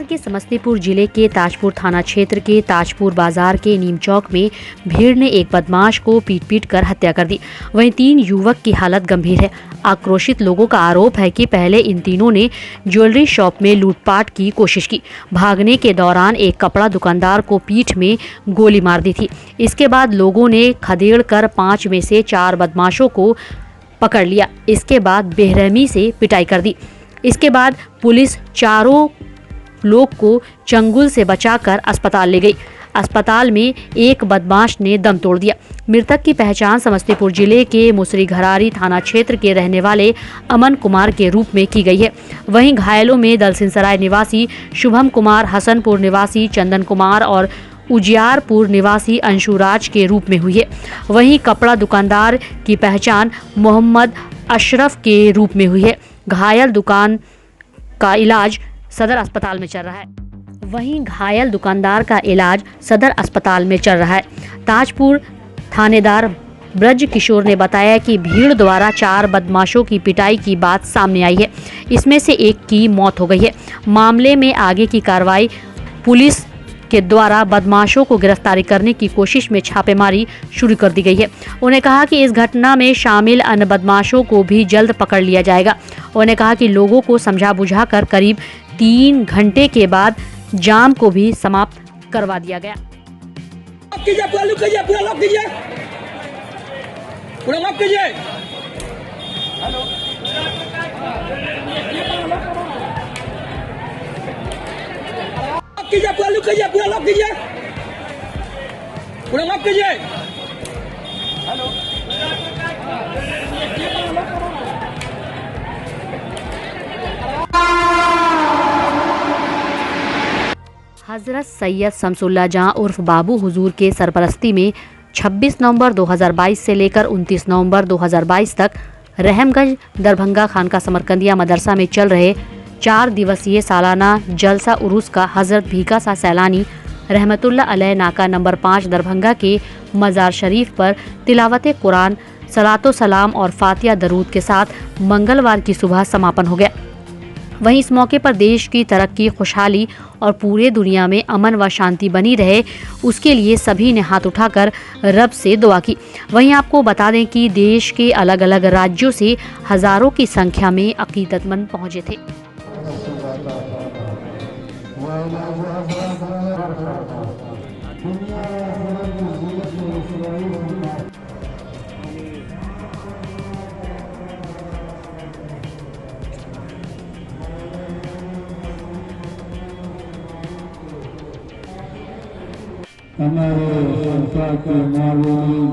के समस्तीपुर जिले के ताजपुर थाना क्षेत्र के ताजपुर बाजार के नीम चौक में भीड़ ने एक बदमाश को पीट कर हत्या कर दी। वहीं 3 युवक की हालत गंभीर है। आक्रोशित लोगों का आरोप है कि पहले इन तीनों ने ज्वेलरी शॉप में लूटपाट की कोशिश की। भागने के दौरान एक कपड़ा दुकानदार को पीठ में गोली मार दी थी। इसके बाद लोगों ने खदेड़ कर 5 में से 4 बदमाशों को पकड़ लिया। इसके बाद बेरहमी से पिटाई कर दी। इसके बाद पुलिस चारों लोग को चंगुल से बचाकर अस्पताल ले गई। अस्पताल में एक बदमाश ने दम तोड़ दिया। मृतक की पहचान समस्तीपुर जिले के मुसरी घरारी थाना क्षेत्र के रहने वाले अमन कुमार के रूप में की गई है। वहीं घायलों में दलसिंहसराय निवासी शुभम कुमार, हसनपुर निवासी चंदन कुमार और उजियारपुर निवासी अंशुराज के रूप में हुई है। वहीं कपड़ा दुकानदार की पहचान मोहम्मद अशरफ के रूप में हुई है। घायल दुकान का इलाज सदर अस्पताल में चल रहा है। घायल दुकानदार का इलाज सदर अस्पताल में चल रहा है। ताजपुर थानेदार ब्रज किशोर ने बताया कि भीड़ द्वारा 4 बदमाशों की पिटाई की बात सामने आई है। इसमें से एक की मौत हो गई है। मामले में आगे की कार्रवाई पुलिस के द्वारा बदमाशों को गिरफ्तारी करने की कोशिश में छापेमारी शुरू कर दी गई है। उन्होंने कहा कि इस घटना में शामिल अन्य बदमाशों को भी जल्द पकड़ लिया जाएगा। उन्होंने कहा कि लोगों को समझा बुझा कर करीब 3 घंटे के बाद जाम को भी समाप्त करवा दिया गया। पूरा लॉक कीजिए। हेलो, हजरत सैयद शमसुल्लाह जहां उर्फ बाबू हुजूर के सरपरस्ती में 26 नवंबर 2022 से लेकर 29 नवंबर 2022 तक रहमगंज दरभंगा खानका समरकंदिया मदरसा में चल रहे 4 दिवसीय सालाना जलसा उरूस का हजरत भीका सा सैलानी रहमतुल्लाह अलैह नाका नंबर 5 दरभंगा के मज़ार शरीफ पर तिलावत कुरान, सलातो सलाम और फातिहा दरूद के साथ मंगलवार की सुबह समापन हो गया। वहीं इस मौके पर देश की तरक्की, खुशहाली और पूरे दुनिया में अमन व शांति बनी रहे, उसके लिए सभी ने हाथ उठाकर रब से दुआ की। वहीं आपको बता दें कि देश के अलग अलग राज्यों से हजारों की संख्या में अकीदतमंद पहुंचे थे। हमारे संस्था के मालूम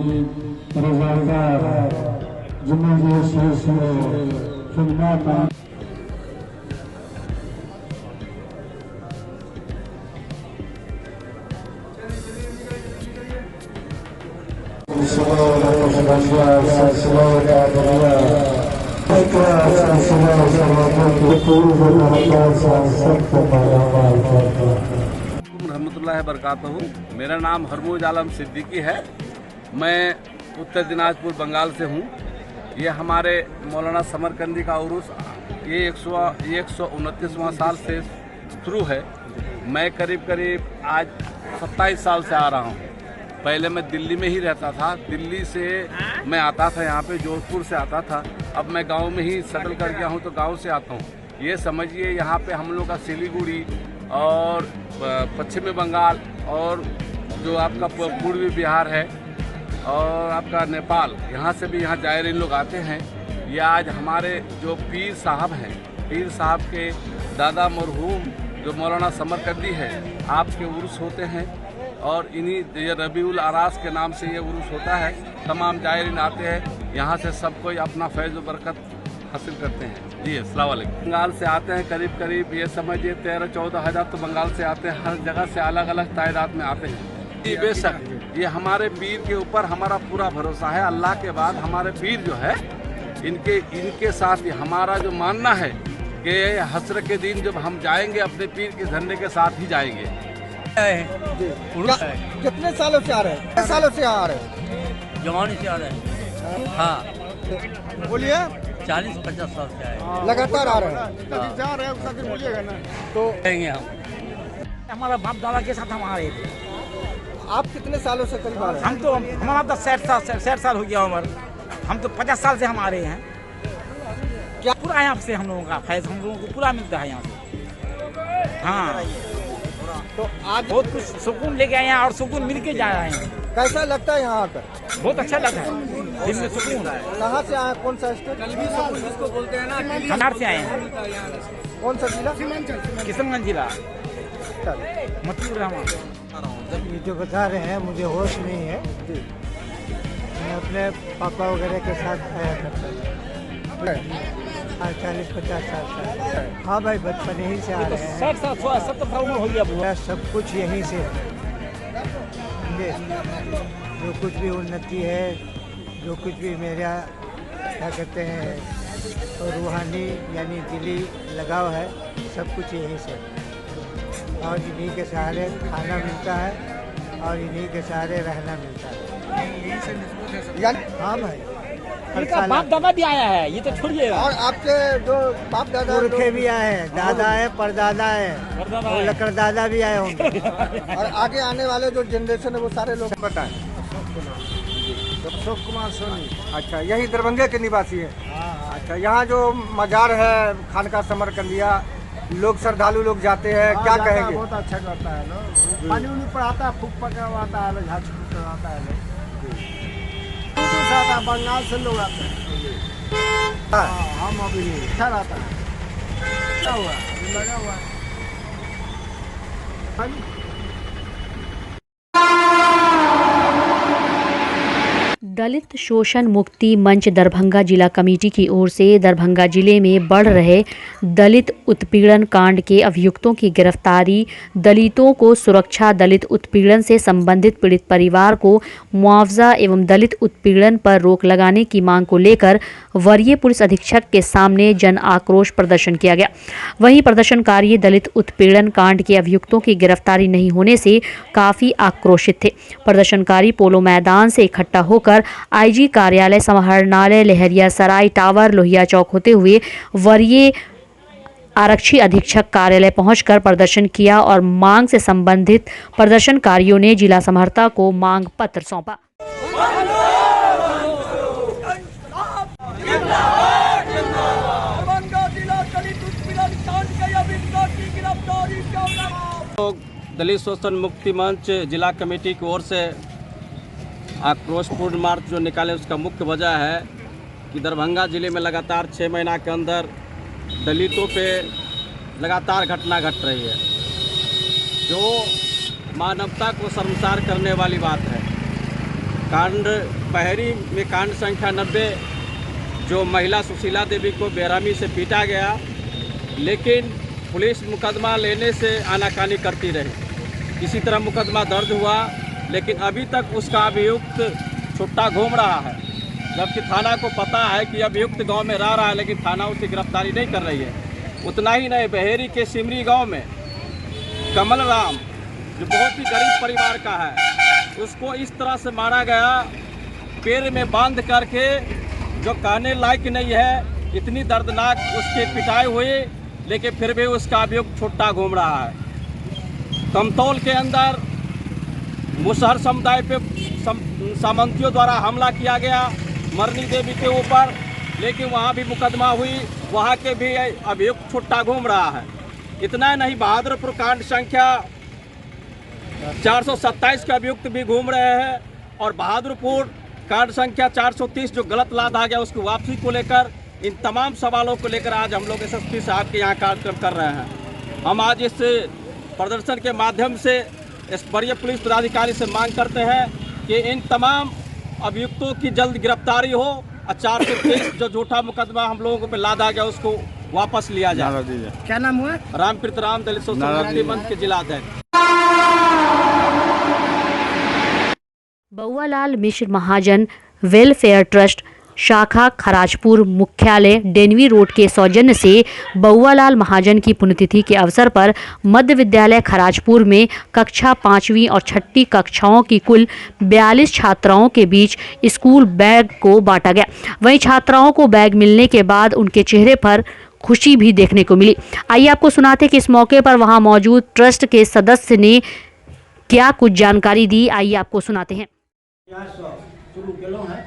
रज़ाकार जिन्होंने खिदमत रहमतुल्लाह बरकातहू। मेरा नाम हरमूज आलम सिद्दीकी है। मैं उत्तर दिनाजपुर बंगाल से हूँ। ये हमारे मौलाना समरकंदी का उरूस ये 129वां साल से शुरू है। मैं करीब आज 27 साल से आ रहा हूँ। पहले मैं दिल्ली में ही रहता था। दिल्ली से मैं आता था यहाँ पे, जोधपुर से आता था। अब मैं गांव में ही सेटल कर गया हूँ, तो गांव से आता हूँ। ये समझिए यहाँ पे हम लोग का सिलीगुड़ी और पश्चिमी बंगाल और जो आपका पूर्वी बिहार है और आपका नेपाल, यहाँ से भी यहाँ जायरीन लोग आते हैं। ये आज हमारे जो पीर साहब हैं, पीर साहब के दादा मरहूम जो मौलाना समरकंदी है, आपके उर्स होते हैं और इन्हीं रबीउल आरास के नाम से ये उर्स होता है। तमाम जायरीन आते हैं, यहाँ से सब कोई अपना फैज़ व बरकत हासिल करते हैं। जी अस्सलाम वालेकुम। बंगाल से आते हैं करीब ये समझिए 13-14 हज़ार तो बंगाल से आते हैं। हर जगह से अलग अलग तादाद में आते हैं। जी बेशक, ये हमारे पीर के ऊपर हमारा पूरा भरोसा है। अल्लाह के बाद हमारे पीर जो है, इनके साथ ही हमारा जो मानना है कि हसर के दिन जब हम जाएंगे अपने पीर के झंडे के साथ ही जाएंगे। कितने सालों से आ रहे हैं? सालों से आ रहे हैं, जवानी से आ रहे हैं। हाँ बोलिए। 40-50 साल से आए, लगातार आ रहे हैं। कभी जा रहे हैं उसका फिर बोलिएगा ना, तो आएंगे हम। हमारा बाप दादा के साथ हम आ रहे थे। आप कितने सालों से करीब आ रहे हैं? हम तो हमारा तो 60 साल हो गया उम्र। हम तो 50 साल से हम आ रहे हैं। क्या पूरा यहाँ से हम लोगों का फैज हम लोगों को पूरा मिलता है यहाँ से। हाँ, तो आज बहुत कुछ सुकून लेके आए हैं और सुकून मिल के जा रहे हैं। कैसा लगता है यहाँ आकर? बहुत अच्छा लगा है, दिल में सुकून। कहाँ से आए? कौन सा स्टेट? खनार से आए हैं। कौन सा जिला? किशनगंज जिला, मतियूर रहमान। ये जो बता रहे हैं मुझे होश नहीं है। मैं अपने पापा वगैरह के साथ आया करता था। 40-50 साल का। हाँ भाई, बचपन यहीं से आ रहे हैं। 60 साल 70 साल उम्र हो गया। मेरा सब कुछ यहीं से है। समझे? जो कुछ भी उन्नति है, जो कुछ भी मेरा क्या कहते हैं रूहानी यानी दिली लगाव है, सब कुछ यहीं से है। और इन्हीं के सहारे खाना मिलता है और इन्हीं के सहारे रहना मिलता है। यानी हाँ भाई, हर इनका साल बाप दादा भी आया है, ये तो छोड़िएगा। और आपके जो बाप दादा पुरखे भी आए हैं, दादा है, परदादा है, परदादा और है। लकड़दादा भी आए होंगे। और आगे आने वाले जो जनरेशन है वो सारे लोग बताएं। अशोक कुमार सोनी। अच्छा, यही दरभंगे के निवासी है। अच्छा, यहाँ जो मजार है खानका समरकंदिया, लोग श्रद्धालु लोग जाते हैं, क्या कहेंगे? बहुत अच्छा करता है लोग। पानी उनी पड़ाता है, फूक पकड़वाता है लोग, झाँच फूक करवाता है लोग। दूर से आता है, बंगाल से लोग आते हैं। हाँ, हम अभी अच्छा रहता है। क्या हुआ? अभी लगा हुआ है। दलित शोषण मुक्ति मंच दरभंगा जिला कमेटी की ओर से दरभंगा जिले में बढ़ रहे दलित उत्पीड़न कांड के अभियुक्तों की गिरफ्तारी, दलितों को सुरक्षा, दलित उत्पीड़न से संबंधित पीड़ित परिवार को मुआवजा एवं दलित उत्पीड़न पर रोक लगाने की मांग को लेकर वरीय पुलिस अधीक्षक के सामने जन आक्रोश प्रदर्शन किया गया। वहीं प्रदर्शनकारी दलित उत्पीड़न कांड के अभियुक्तों की गिरफ्तारी नहीं होने से काफी आक्रोशित थे। प्रदर्शनकारी पोलो मैदान से इकट्ठा होकर आईजी कार्यालय, समाहरणालय, लहरिया सराय टावर, लोहिया चौक होते हुए वरीय आरक्षी अधीक्षक कार्यालय पहुंचकर प्रदर्शन किया और मांग से संबंधित प्रदर्शनकारियों ने जिला समहर्ता को मांग पत्र सौंपा। दलित शोषण मुक्ति मंच जिला कमेटी की ओर से आक्रोशपूर्ण मार्च जो निकाले, उसका मुख्य वजह है कि दरभंगा जिले में लगातार 6 महीना के अंदर दलितों पे लगातार घटना घट रही है, जो मानवता को शर्मसार करने वाली बात है। कांड पहरी में कांड संख्या 90, जो महिला सुशीला देवी को बेरहमी से पीटा गया, लेकिन पुलिस मुकदमा लेने से आनाकानी करती रही। इसी तरह मुकदमा दर्ज हुआ, लेकिन अभी तक उसका अभियुक्त छुट्टा घूम रहा है, जबकि थाना को पता है कि अभियुक्त गांव में रह रहा है, लेकिन थाना उसकी गिरफ्तारी नहीं कर रही है। उतना ही नहीं, बहेरी के सिमरी गांव में कमल राम, जो बहुत ही गरीब परिवार का है, उसको इस तरह से मारा गया, पैर में बांध करके, जो कहने लायक नहीं है। इतनी दर्दनाक उसकी पिटाई हुई, लेकिन फिर भी उसका अभियुक्त छुट्टा घूम रहा है। कमतौल के अंदर मुसहर समुदाय पे सामंतियों द्वारा हमला किया गया मरनी देवी के ऊपर, लेकिन वहाँ भी मुकदमा हुई, वहाँ के भी अभियुक्त छुट्टा घूम रहा है। इतना नहीं, बहादुरपुर कांड संख्या 427 के अभियुक्त भी घूम रहे हैं, और बहादुरपुर कांड संख्या 430 जो गलत लादा गया उसकी वापसी को लेकर, इन तमाम सवालों को लेकर आज हम लोग एसएसपी साहब के यहाँ कार्यक्रम कर रहे हैं। हम आज इस प्रदर्शन के माध्यम से इस वरीय पुलिस पदाधिकारी से मांग करते हैं कि इन तमाम अभियुक्तों की जल्द गिरफ्तारी हो और 430 जो झूठा मुकदमा हम लोगों पे लादा गया उसको वापस लिया जाए। क्या नाम हुआ? रामप्रीत राम, दलित शोषण मुक्ति मंच के जिला अध्यक्ष। बउआलाल मिश्र महाजन वेलफेयर ट्रस्ट शाखा खराजपुर मुख्यालय डेनवी रोड के सौजन्य से बउआलाल महाजन की पुण्यतिथि के अवसर पर मध्य विद्यालय खराजपुर में कक्षा 5वीं और 6ठी कक्षाओं की कुल 42 छात्राओं के बीच स्कूल बैग को बांटा गया। वहीं छात्राओं को बैग मिलने के बाद उनके चेहरे पर खुशी भी देखने को मिली। आइए आपको सुनाते कि इस मौके पर वहां मौजूद ट्रस्ट के सदस्य ने क्या कुछ जानकारी दी। आइए आपको सुनाते हैं। शुरू केलो है।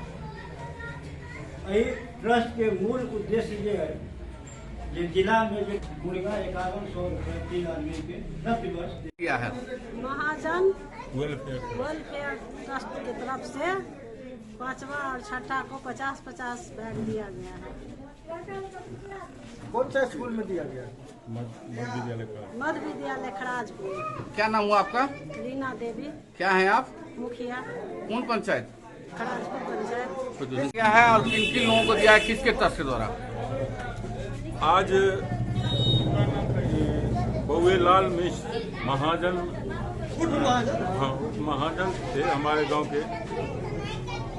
ट्रस्ट के मूल उद्देश्य ये है कि जिला में जो मुर्गा 5100 रुपये 3 आदमी के प्रतिवर्ष क्या है महाजन वेलफेयर ट्रस्ट की तरफ से 5वां और 6ठा को 50-50 बैग दिया गया है। कौन सा स्कूल में दिया गया? मध्य विद्यालय खराजपुर। क्या नाम हुआ आपका? रीना देवी। क्या है आप? मुखिया। कौन पंचायत? खराजपुर पंचायत। क्या है और किन किन लोगों को दिया है, किसके ट्रस्ट के द्वारा? आज बउएलाल मिश्र महाजन, हाँ महाजन थे, हमारे गांव के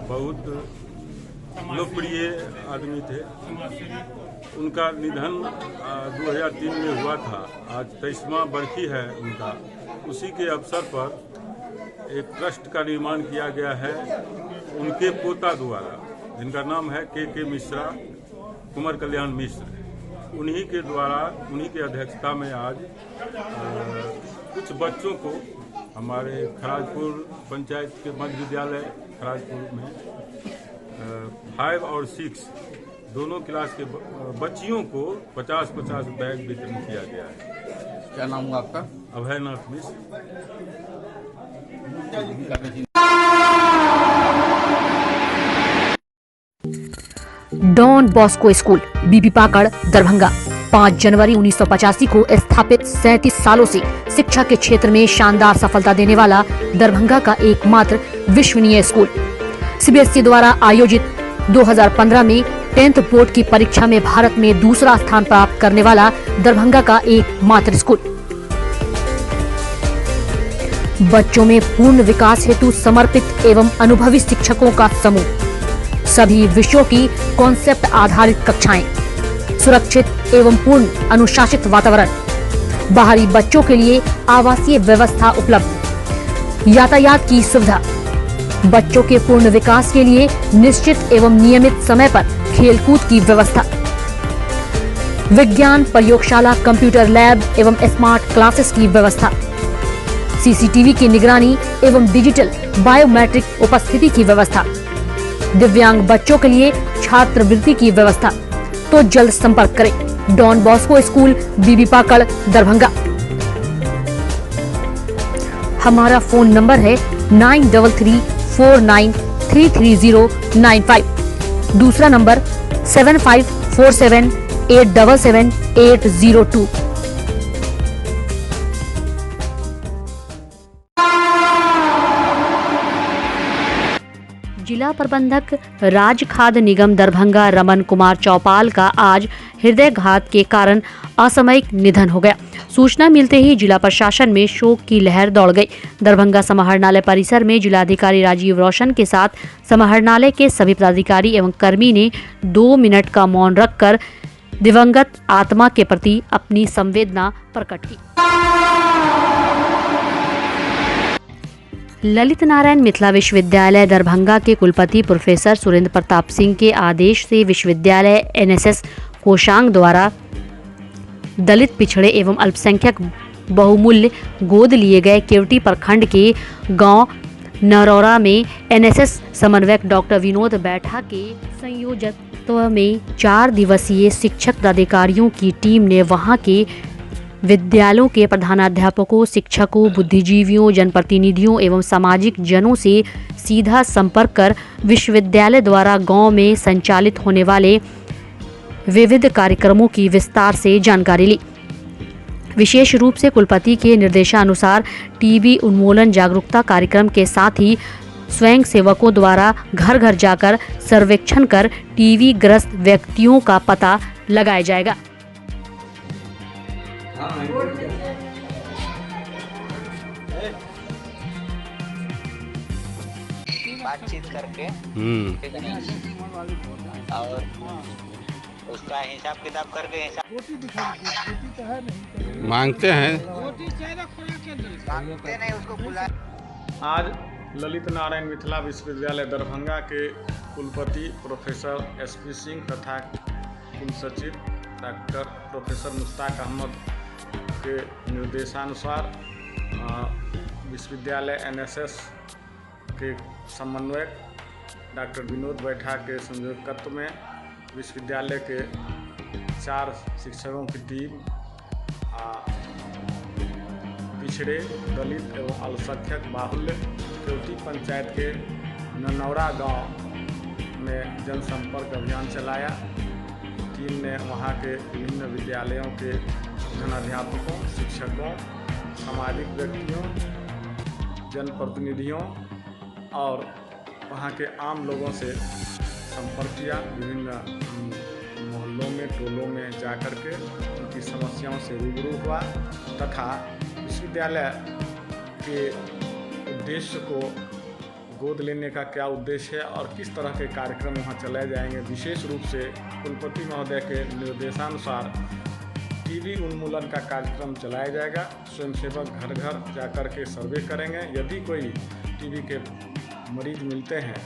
बहुत लोकप्रिय आदमी थे। उनका निधन 2003 में हुआ था। आज 23वां बरखी है उनका। उसी के अवसर पर एक ट्रस्ट का निर्माण किया गया है उनके पोता द्वारा, जिनका नाम है के मिश्रा, कुमार कल्याण मिश्र। उन्हीं के द्वारा, उन्हीं के अध्यक्षता में आज कुछ बच्चों को हमारे खराजपुर पंचायत के मध्य विद्यालय खराजपुर में 5 और 6 दोनों क्लास के बच्चियों को 50-50 बैग वितरण किया गया है। क्या नाम हुआ आपका? अभयनाथ मिश्र। डॉन बॉस्को स्कूल बीबी पाकड़ दरभंगा 5 जनवरी 1985 को स्थापित 37 सालों से शिक्षा के क्षेत्र में शानदार सफलता देने वाला दरभंगा का एकमात्र विश्वसनीय स्कूल। सीबीएसई द्वारा आयोजित 2015 में 10th बोर्ड की परीक्षा में भारत में दूसरा स्थान प्राप्त करने वाला दरभंगा का एकमात्र स्कूल। बच्चों में पूर्ण विकास हेतु समर्पित एवं अनुभवी शिक्षकों का समूह, सभी विषयों की कॉन्सेप्ट आधारित कक्षाएं, सुरक्षित एवं पूर्ण अनुशासित वातावरण, बाहरी बच्चों के लिए आवासीय व्यवस्था उपलब्ध, यातायात की सुविधा, बच्चों के पूर्ण विकास के लिए निश्चित एवं नियमित समय पर खेलकूद की व्यवस्था, विज्ञान प्रयोगशाला, कंप्यूटर लैब एवं स्मार्ट क्लासेस की व्यवस्था, सीसीटीवी की निगरानी एवं डिजिटल बायोमेट्रिक उपस्थिति की व्यवस्था, दिव्यांग बच्चों के लिए छात्रवृत्ति की व्यवस्था। तो जल्द संपर्क करें डॉन बॉस्को स्कूल बीबी पाकड़ दरभंगा। हमारा फोन नंबर है 9334933095। दूसरा नंबर 7547877802। जिला प्रबंधक राज खाद्य निगम दरभंगा रमन कुमार चौपाल का आज हृदयघात के कारण असामयिक निधन हो गया। सूचना मिलते ही जिला प्रशासन में शोक की लहर दौड़ गई। दरभंगा समाहरणालय परिसर में जिलाधिकारी राजीव रोशन के साथ समाहरणालय के सभी पदाधिकारी एवं कर्मी ने 2 मिनट का मौन रखकर दिवंगत आत्मा के प्रति अपनी संवेदना प्रकट की। ललित नारायण मिथिला विश्वविद्यालय दरभंगा के कुलपति प्रोफेसर सुरेंद्र प्रताप सिंह के आदेश से विश्वविद्यालय एनएसएस कोषांग द्वारा दलित, पिछड़े एवं अल्पसंख्यक बहुमूल्य गोद लिए गए केवटी प्रखंड के गांव नरौरा में एनएसएस समन्वयक डॉक्टर विनोद बैठा के संयोजकत्व में 4 दिवसीय शिक्षक पदाधिकारियों की टीम ने वहां के विद्यालयों के प्रधानाध्यापकों, शिक्षकों, बुद्धिजीवियों, जनप्रतिनिधियों एवं सामाजिक जनों से सीधा संपर्क कर विश्वविद्यालय द्वारा गांव में संचालित होने वाले विविध कार्यक्रमों की विस्तार से जानकारी ली। विशेष रूप से कुलपति के निर्देशानुसार टीबी उन्मूलन जागरूकता कार्यक्रम के साथ ही स्वयं सेवकों द्वारा घर घर जाकर सर्वेक्षण कर टीबी ग्रस्त व्यक्तियों का पता लगाया जाएगा। बातचीत करके और उसका हिसाब किताब करके मांगते हैं नहीं उसको बुला। आज ललित नारायण मिथिला विश्वविद्यालय दरभंगा के कुलपति प्रोफेसर एसपी सिंह तथा कुलसचिव डॉक्टर प्रोफेसर मुश्ताक अहमद के निर्देशानुसार विश्वविद्यालय NSS के समन्वयक डॉक्टर विनोद बैठा के संयोजकत्व में विश्वविद्यालय के 4 शिक्षकों की टीम पिछड़े दलित एवं अल्पसंख्यक बाहुल्य केवटी पंचायत के ननौरा गांव में जनसंपर्क अभियान चलाया। टीम ने वहां के विभिन्न विद्यालयों के प्रधानाध्यापकों, शिक्षकों, सामाजिक व्यक्तियों, जनप्रतिनिधियों और वहां के आम लोगों से संपर्क किया। विभिन्न मोहल्लों में, टोलों में जाकर के उनकी समस्याओं से रूबरू हुआ तथा विश्वविद्यालय के उद्देश्य को गोद लेने का क्या उद्देश्य है और किस तरह के कार्यक्रम वहाँ चलाए जाएंगे। विशेष रूप से कुलपति महोदय के निर्देशानुसार टीबी उन्मूलन का कार्यक्रम चलाया जाएगा। स्वयंसेवक घर घर जाकर के सर्वे करेंगे। यदि कोई टीबी के मरीज मिलते हैं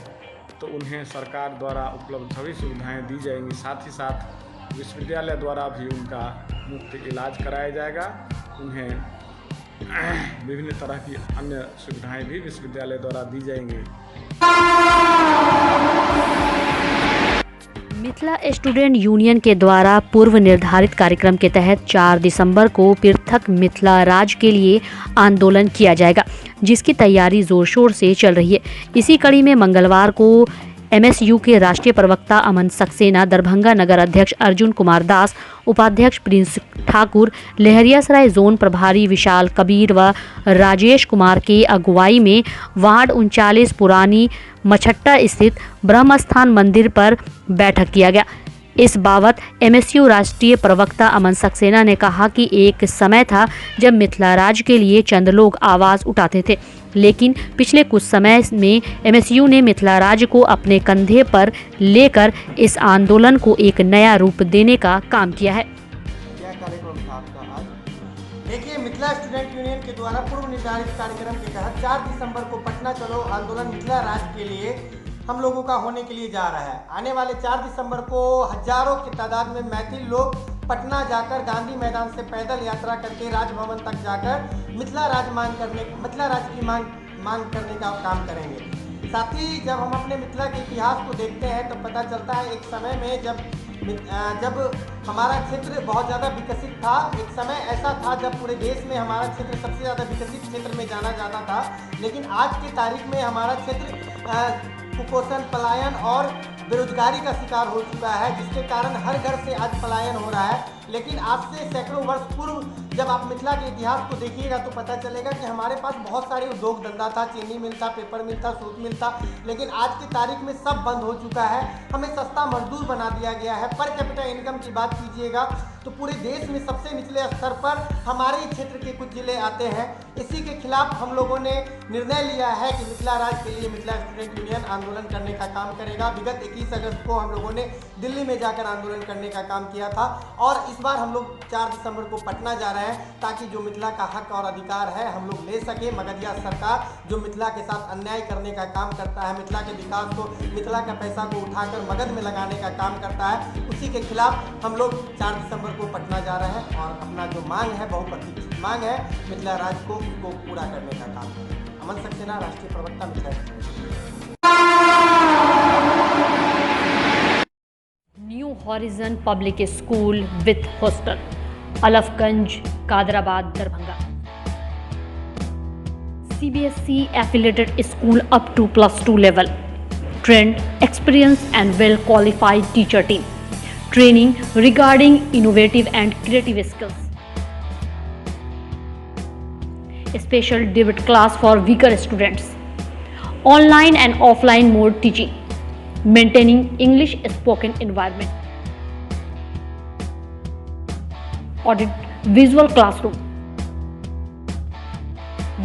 तो उन्हें सरकार द्वारा उपलब्ध सभी सुविधाएं दी जाएंगी। साथ ही साथ विश्वविद्यालय द्वारा भी उनका मुफ्त इलाज कराया जाएगा। उन्हें विभिन्न तरह की अन्य सुविधाएं भी विश्वविद्यालय द्वारा दी जाएंगी। मिथिला स्टूडेंट यूनियन के द्वारा पूर्व निर्धारित कार्यक्रम के तहत 4 दिसंबर को पृथक मिथिला राज के लिए आंदोलन किया जाएगा, जिसकी तैयारी जोर शोर से चल रही है। इसी कड़ी में मंगलवार को MSU के राष्ट्रीय प्रवक्ता अमन सक्सेना, दरभंगा नगर अध्यक्ष अर्जुन कुमार दास, उपाध्यक्ष प्रिंस ठाकुर, लहरियासराय जोन प्रभारी विशाल कबीर व राजेश कुमार के अगुवाई में वार्ड 39 पुरानी मछट्टा स्थित ब्रह्मस्थान मंदिर पर बैठक किया गया। इस बाबत MSU राष्ट्रीय प्रवक्ता अमन सक्सेना ने कहा कि एक समय था जब मिथिला राज के लिए चंद लोग आवाज़ उठाते थे, लेकिन पिछले कुछ समय में MSU ने मिथिला राज को अपने कंधे पर लेकर इस आंदोलन को एक नया रूप देने का काम किया है। क्या कार्यक्रम था आपका आज? देखिए, मिथिला स्टूडेंट यूनियन के द्वारा पूर्व निर्धारित कार्यक्रम के तहत 4 दिसंबर को पटना चलो आंदोलन मिथिला राज के लिए हम लोगों का होने के लिए जा रहा है। आने वाले 4 दिसंबर को हजारों की तादाद में मैथिल लोग पटना जाकर गांधी मैदान से पैदल यात्रा करके राजभवन तक जाकर मिथिला राज की मांग करने का काम करेंगे। साथ ही जब हम अपने मिथिला के इतिहास को देखते हैं तो पता चलता है एक समय में जब हमारा क्षेत्र बहुत ज़्यादा विकसित था। एक समय ऐसा था जब पूरे देश में हमारा क्षेत्र सबसे ज़्यादा विकसित क्षेत्र में जाना जाता था, लेकिन आज की तारीख में हमारा क्षेत्र कुपोषण, पलायन और बेरोजगारी का शिकार हो चुका है, जिसके कारण हर घर से आज पलायन हो रहा है। लेकिन आज से सैकड़ों वर्ष पूर्व जब आप मिथिला के इतिहास को देखिएगा तो पता चलेगा कि हमारे पास बहुत सारे उद्योग धंधा था, चीनी मिल था, पेपर मिल था, सूत मिल था, लेकिन आज की तारीख में सब बंद हो चुका है। हमें सस्ता मजदूर बना दिया गया है। पर कैपिटा इनकम की बात कीजिएगा तो पूरे देश में सबसे निचले स्तर पर हमारे ही क्षेत्र के कुछ जिले आते हैं। इसी के खिलाफ हम लोगों ने निर्णय लिया है कि मिथिला राज के लिए मिथिला स्टूडेंट यूनियन आंदोलन करने का काम करेगा। विगत 21 अगस्त को हम लोगों ने दिल्ली में जाकर आंदोलन करने का काम किया था और इस बार हम लोग 4 दिसंबर को पटना जा रहे हैं ताकि जो मिथिला का हक और अधिकार है हम लोग ले सके। मगधिया सरकार जो मिथिला के साथ अन्याय करने का काम करता है, मिथिला के विकास को, मिथिला का पैसा को उठाकर मगध में लगाने का काम करता है, उसी के खिलाफ हम लोग 4 दिसंबर को पटना जा रहे हैं और अपना जो मांग है, बहुप्रतीक्षित मांग है मिथिला राज को, उसको पूरा करने का काम करें। अमन सक्सेना, राष्ट्रीय प्रवक्ता, Mithila. New horizon public school with hostel, Alafganj, Kadrabad, Darbhanga. CBSE affiliated school up to +2 level. Trained, experienced and well qualified teacher team. Training regarding innovative and creative skills. Special debate class for weaker students. Online and offline mode teaching. Maintaining English spoken environment. Audit visual classroom.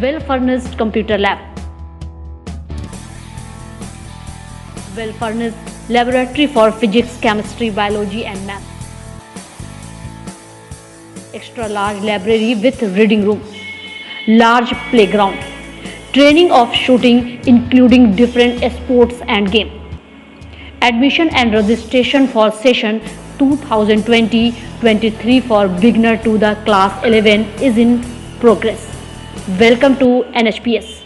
Well furnished computer lab. Well furnished laboratory for physics, chemistry, biology and math. Extra large library with reading room. Large playground. Training of shooting including different sports and game. Admission and registration for session 2020 23 for beginner to the class 11 is in progress. Welcome to NHPS.